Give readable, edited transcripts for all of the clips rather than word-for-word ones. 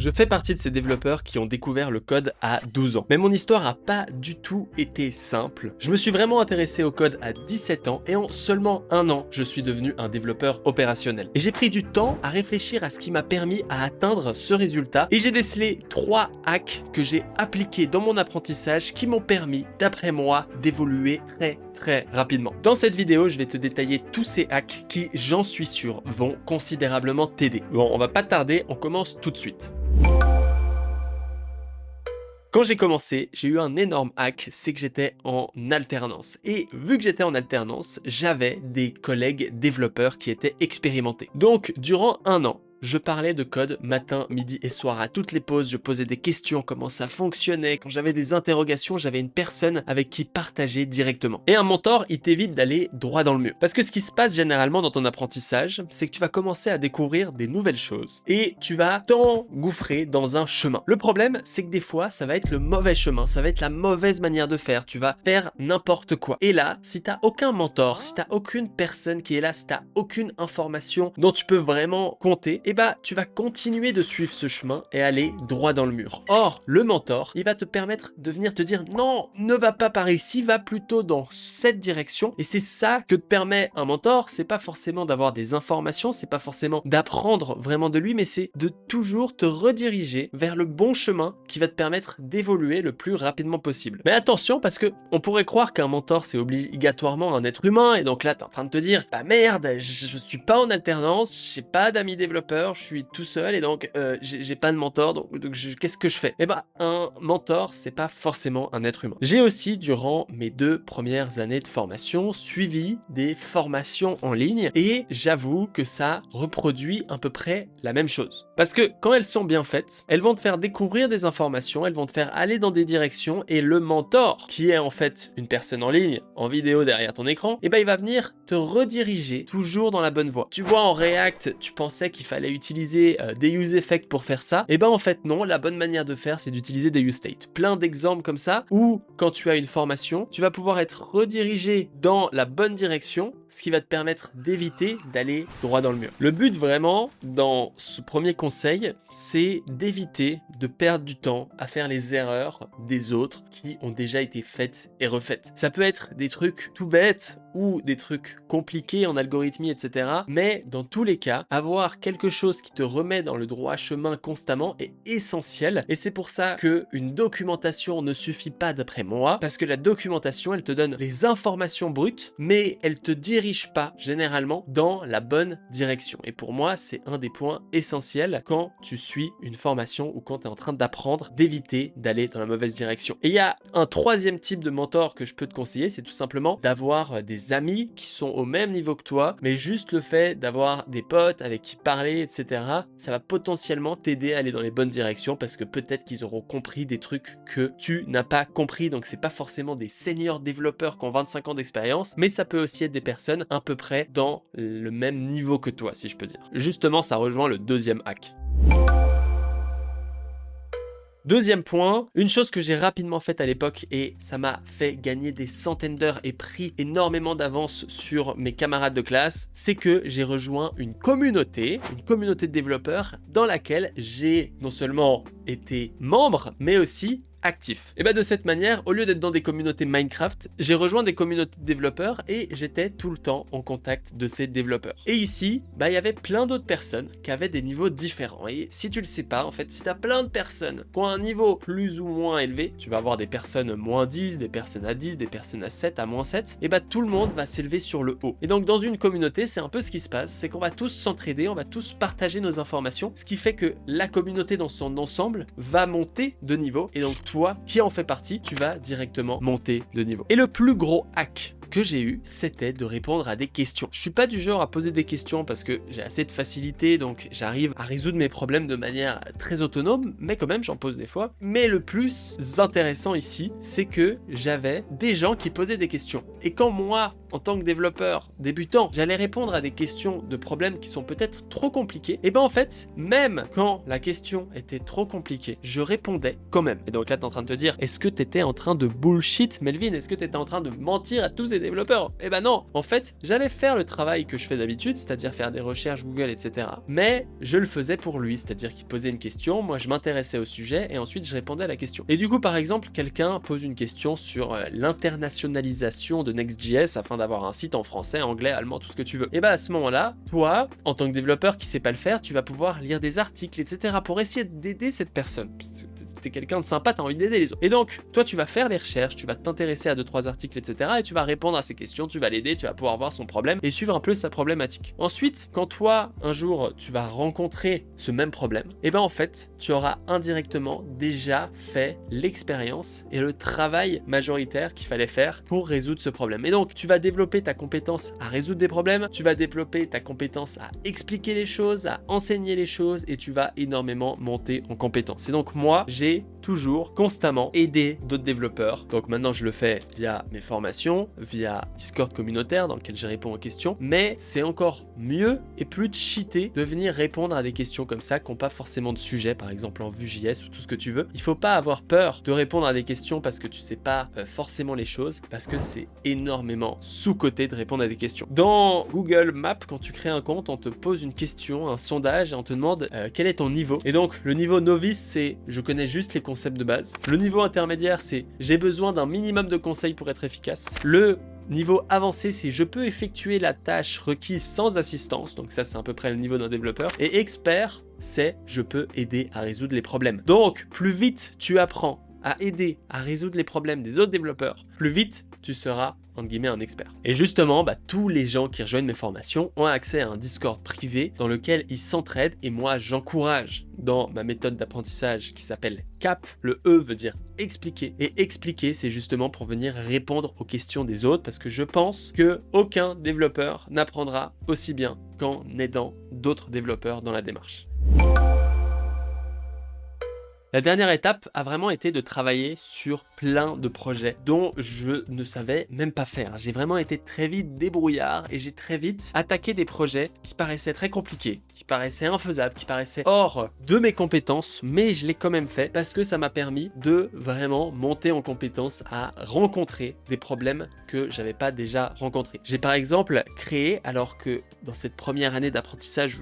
Je fais partie de ces développeurs qui ont découvert le code à 12 ans. Mais mon histoire n'a pas du tout été simple. Je me suis vraiment intéressé au code à 17 ans et en seulement un an, je suis devenu un développeur opérationnel. Et j'ai pris du temps à réfléchir à ce qui m'a permis à atteindre ce résultat et j'ai décelé 3 hacks que j'ai appliqués dans mon apprentissage qui m'ont permis, d'après moi, d'évoluer très rapidement. Dans cette vidéo, je vais te détailler tous ces hacks qui, j'en suis sûr, vont considérablement t'aider. Bon, on va pas tarder, on commence tout de suite. Quand j'ai commencé, j'ai eu un énorme hack, c'est que j'étais en alternance. Et vu que j'étais en alternance, j'avais des collègues développeurs qui étaient expérimentés. Donc, durant un an, je parlais de code matin, midi et soir. À toutes les pauses, je posais des questions, comment ça fonctionnait. Quand j'avais des interrogations, j'avais une personne avec qui partager directement. Et un mentor, il t'évite d'aller droit dans le mur. Parce que ce qui se passe généralement dans ton apprentissage, c'est que tu vas commencer à découvrir des nouvelles choses. Et tu vas t'engouffrer dans un chemin. Le problème, c'est que des fois, ça va être le mauvais chemin. Ça va être la mauvaise manière de faire. Tu vas faire n'importe quoi. Et là, si t'as aucun mentor, si t'as aucune personne qui est là, si t'as aucune information dont tu peux vraiment compter, et bah tu vas continuer de suivre ce chemin et aller droit dans le mur. Or, le mentor, il va te permettre de venir te dire non, ne va pas par ici, va plutôt dans cette direction. Et c'est ça que te permet un mentor, c'est pas forcément d'avoir des informations, c'est pas forcément d'apprendre vraiment de lui, mais c'est de toujours te rediriger vers le bon chemin qui va te permettre d'évoluer le plus rapidement possible. Mais attention, parce que on pourrait croire qu'un mentor c'est obligatoirement un être humain, et donc là t'es en train de te dire bah merde, je suis pas en alternance, j'ai pas d'amis développeurs, je suis tout seul et donc j'ai pas de mentor, donc qu'est-ce que je fais? Eh ben, un mentor, c'est pas forcément un être humain. J'ai aussi, durant mes 2 premières années de formation, suivi des formations en ligne et j'avoue que ça reproduit à peu près la même chose. Parce que quand elles sont bien faites, elles vont te faire découvrir des informations, elles vont te faire aller dans des directions et le mentor, qui est en fait une personne en ligne, en vidéo derrière ton écran, eh ben il va venir te rediriger toujours dans la bonne voie. Tu vois, en React, tu pensais qu'il fallait utiliser des use effects pour faire ça, et ben en fait non, la bonne manière de faire c'est d'utiliser des use state. Plein d'exemples comme ça où quand tu as une formation, tu vas pouvoir être redirigé dans la bonne direction, ce qui va te permettre d'éviter d'aller droit dans le mur. Le but vraiment dans ce premier conseil, c'est d'éviter de perdre du temps à faire les erreurs des autres qui ont déjà été faites et refaites. Ça peut être des trucs tout bêtes ou des trucs compliqués en algorithmie, etc. Mais dans tous les cas, avoir quelque chose qui te remet dans le droit chemin constamment est essentiel. Et c'est pour ça que une documentation ne suffit pas d'après moi, parce que la documentation, elle te donne les informations brutes, mais elle te dirige pas généralement dans la bonne direction. Et pour moi, c'est un des points essentiels quand tu suis une formation ou quand tu es en train d'apprendre, d'éviter d'aller dans la mauvaise direction. Et il y a un troisième type de mentor que je peux te conseiller, c'est tout simplement d'avoir des amis qui sont au même niveau que toi, mais juste le fait d'avoir des potes avec qui parler, etc., ça va potentiellement t'aider à aller dans les bonnes directions parce que peut-être qu'ils auront compris des trucs que tu n'as pas compris. Donc c'est pas forcément des seniors développeurs qui ont 25 ans d'expérience, mais ça peut aussi être des personnes à peu près dans le même niveau que toi, si je peux dire. Justement, ça rejoint le deuxième hack. Deuxième point, une chose que j'ai rapidement faite à l'époque et ça m'a fait gagner des centaines d'heures et pris énormément d'avance sur mes camarades de classe, c'est que j'ai rejoint une communauté de développeurs dans laquelle j'ai non seulement été membre, mais aussi actif. Et bah de cette manière, au lieu d'être dans des communautés Minecraft, j'ai rejoint des communautés de développeurs et j'étais tout le temps en contact de ces développeurs. Et ici, bah il y avait plein d'autres personnes qui avaient des niveaux différents. Et si tu le sais pas, en fait, si tu as plein de personnes qui ont un niveau plus ou moins élevé, tu vas avoir des personnes moins 10, des personnes à 10, des personnes à 7, à moins 7, et bah tout le monde va s'élever sur le haut. Et donc dans une communauté, c'est un peu ce qui se passe, c'est qu'on va tous s'entraider, on va tous partager nos informations, ce qui fait que la communauté dans son ensemble va monter de niveau et donc toi qui en fais partie, tu vas directement monter de niveau. Et le plus gros hack que j'ai eu, c'était de répondre à des questions. Je suis pas du genre à poser des questions parce que j'ai assez de facilité, donc j'arrive à résoudre mes problèmes de manière très autonome, mais quand même j'en pose des fois. Mais le plus intéressant ici, c'est que j'avais des gens qui posaient des questions. Et quand moi, en tant que développeur débutant, j'allais répondre à des questions de problèmes qui sont peut-être trop compliqués, et ben en fait, même quand la question était trop compliquée, je répondais quand même. Et donc là, t'es en train de te dire, est-ce que t'étais en train de bullshit, Melvin? Est-ce que t'étais en train de mentir à tous et développeur. Eh ben non, en fait, j'allais faire le travail que je fais d'habitude, c'est-à-dire faire des recherches Google, etc. Mais je le faisais pour lui, c'est-à-dire qu'il posait une question, moi je m'intéressais au sujet et ensuite je répondais à la question. Et du coup, par exemple, quelqu'un pose une question sur l'internationalisation de Next.js afin d'avoir un site en français, anglais, allemand, tout ce que tu veux. Et bah à ce moment-là, toi, en tant que développeur qui sait pas le faire, tu vas pouvoir lire des articles, etc. pour essayer d'aider cette personne. T'es quelqu'un de sympa, t'as envie d'aider les autres. Et donc, toi, tu vas faire les recherches, tu vas t'intéresser à 2-3 articles, etc. et tu vas répondre à ses questions, tu vas l'aider, tu vas pouvoir voir son problème et suivre un peu sa problématique. Ensuite, quand toi, un jour, tu vas rencontrer ce même problème, et ben en fait, tu auras indirectement déjà fait l'expérience et le travail majoritaire qu'il fallait faire pour résoudre ce problème. Et donc, tu vas développer ta compétence à résoudre des problèmes, tu vas développer ta compétence à expliquer les choses, à enseigner les choses et tu vas énormément monter en compétence. Et donc, moi, j'ai toujours, constamment aidé d'autres développeurs. Donc maintenant, je le fais via mes formations, via Discord communautaire dans lequel je réponds aux questions, mais c'est encore mieux et plus cheaté de venir répondre à des questions comme ça qui n'ont pas forcément de sujet, par exemple en Vue.js ou tout ce que tu veux. Il faut pas avoir peur de répondre à des questions parce que tu sais pas forcément les choses, parce que c'est énormément sous-coté de répondre à des questions. Dans Google Maps, quand tu crées un compte, on te pose une question, un sondage et on te demande quel est ton niveau. Et donc, le niveau novice, c'est je connais juste les concepts de base. Le niveau intermédiaire, c'est j'ai besoin d'un minimum de conseils pour être efficace. Le niveau avancé, c'est je peux effectuer la tâche requise sans assistance. Donc ça, c'est à peu près le niveau d'un développeur. Et expert, c'est je peux aider à résoudre les problèmes. Donc, plus vite tu apprends à aider à résoudre les problèmes des autres développeurs, plus vite tu seras entre guillemets un expert. Et justement, tous les gens qui rejoignent mes formations ont accès à un Discord privé dans lequel ils s'entraident et moi j'encourage dans ma méthode d'apprentissage qui s'appelle CAP. Le E veut dire expliquer et expliquer, c'est justement pour venir répondre aux questions des autres parce que je pense que aucun développeur n'apprendra aussi bien qu'en aidant d'autres développeurs dans la démarche. La dernière étape a vraiment été de travailler sur plein de projets dont je ne savais même pas faire. J'ai vraiment été très vite débrouillard et j'ai très vite attaqué des projets qui paraissaient très compliqués, qui paraissaient infaisables, qui paraissaient hors de mes compétences, mais je l'ai quand même fait parce que ça m'a permis de vraiment monter en compétence à rencontrer des problèmes que j'avais pas déjà rencontrés. J'ai par exemple créé, alors que dans cette première année d'apprentissage,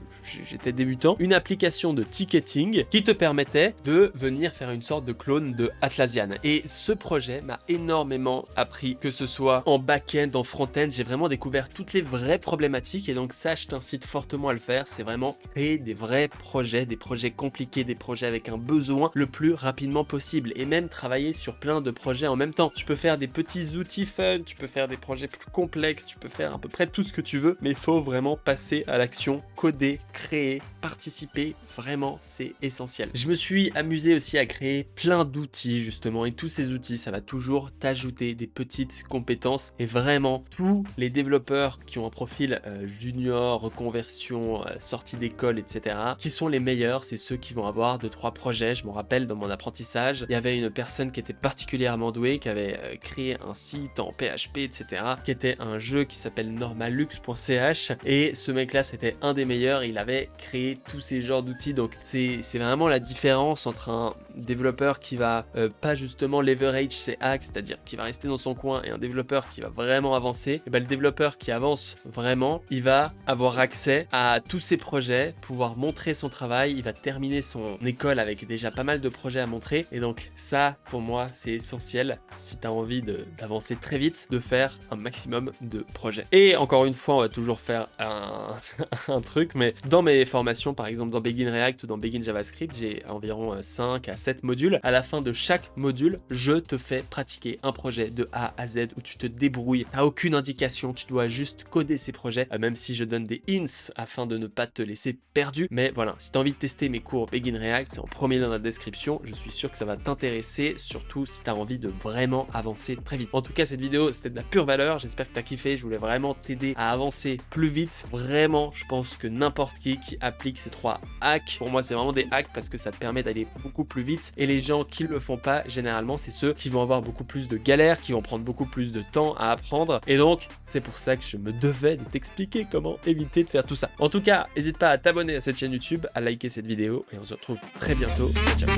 j'étais débutant, une application de ticketing qui te permettait de venir faire une sorte de clone de Atlassian. Et ce projet m'a énormément appris, que ce soit en back-end, en front-end, j'ai vraiment découvert toutes les vraies problématiques et donc ça, je t'incite fortement à le faire. C'est vraiment créer des vrais projets, des projets compliqués, des projets avec un besoin le plus rapidement possible et même travailler sur plein de projets en même temps. Tu peux faire des petits outils fun, tu peux faire des projets plus complexes, tu peux faire à peu près tout ce que tu veux, mais il faut vraiment passer à l'action, coder, créer, participer, vraiment c'est essentiel. Je me suis amusé aussi à créer plein d'outils justement et tous ces outils ça va toujours t'ajouter des petites compétences et vraiment tous les développeurs qui ont un profil junior, reconversion, sortie d'école etc. qui sont les meilleurs, c'est ceux qui vont avoir 2-3 projets. Je me rappelle dans mon apprentissage il y avait une personne qui était particulièrement douée, qui avait créé un site en PHP etc. qui était un jeu qui s'appelle normalux.ch et ce mec là c'était un des meilleurs, il avait créé tous ces genres d'outils. Donc c'est vraiment la différence entre un développeur qui va pas justement leverage ses hacks, c'est-à-dire qui va rester dans son coin, et un développeur qui va vraiment avancer. Et le développeur qui avance vraiment, il va avoir accès à tous ses projets, pouvoir montrer son travail, il va terminer son école avec déjà pas mal de projets à montrer. Et donc ça pour moi c'est essentiel si tu as envie d'avancer très vite, de faire un maximum de projets. Et encore une fois on va toujours faire un truc, mais dans mes formations par exemple dans Begin React ou dans Begin JavaScript, j'ai environ 5 à 7 modules. À la fin de chaque module, je te fais pratiquer un projet de A à Z où tu te débrouilles, t'as aucune indication, tu dois juste coder ces projets, même si je donne des hints afin de ne pas te laisser perdu. Mais voilà, si tu as envie de tester mes cours Begin React, c'est en premier lien dans la description. Je suis sûr que ça va t'intéresser, surtout si tu as envie de vraiment avancer très vite. En tout cas, cette vidéo, c'était de la pure valeur. J'espère que tu as kiffé. Je voulais vraiment t'aider à avancer plus vite. Vraiment, je pense que n'importe qui applique ces 3 hacks, pour moi, c'est vraiment des hacks parce que ça te permet d'aller beaucoup plus vite. Et les gens qui le font pas, généralement, c'est ceux qui vont avoir beaucoup plus de galères, qui vont prendre beaucoup plus de temps à apprendre. Et donc, c'est pour ça que je me devais de t'expliquer comment éviter de faire tout ça. En tout cas, n'hésite pas à t'abonner à cette chaîne YouTube, à liker cette vidéo et on se retrouve très bientôt. Ciao.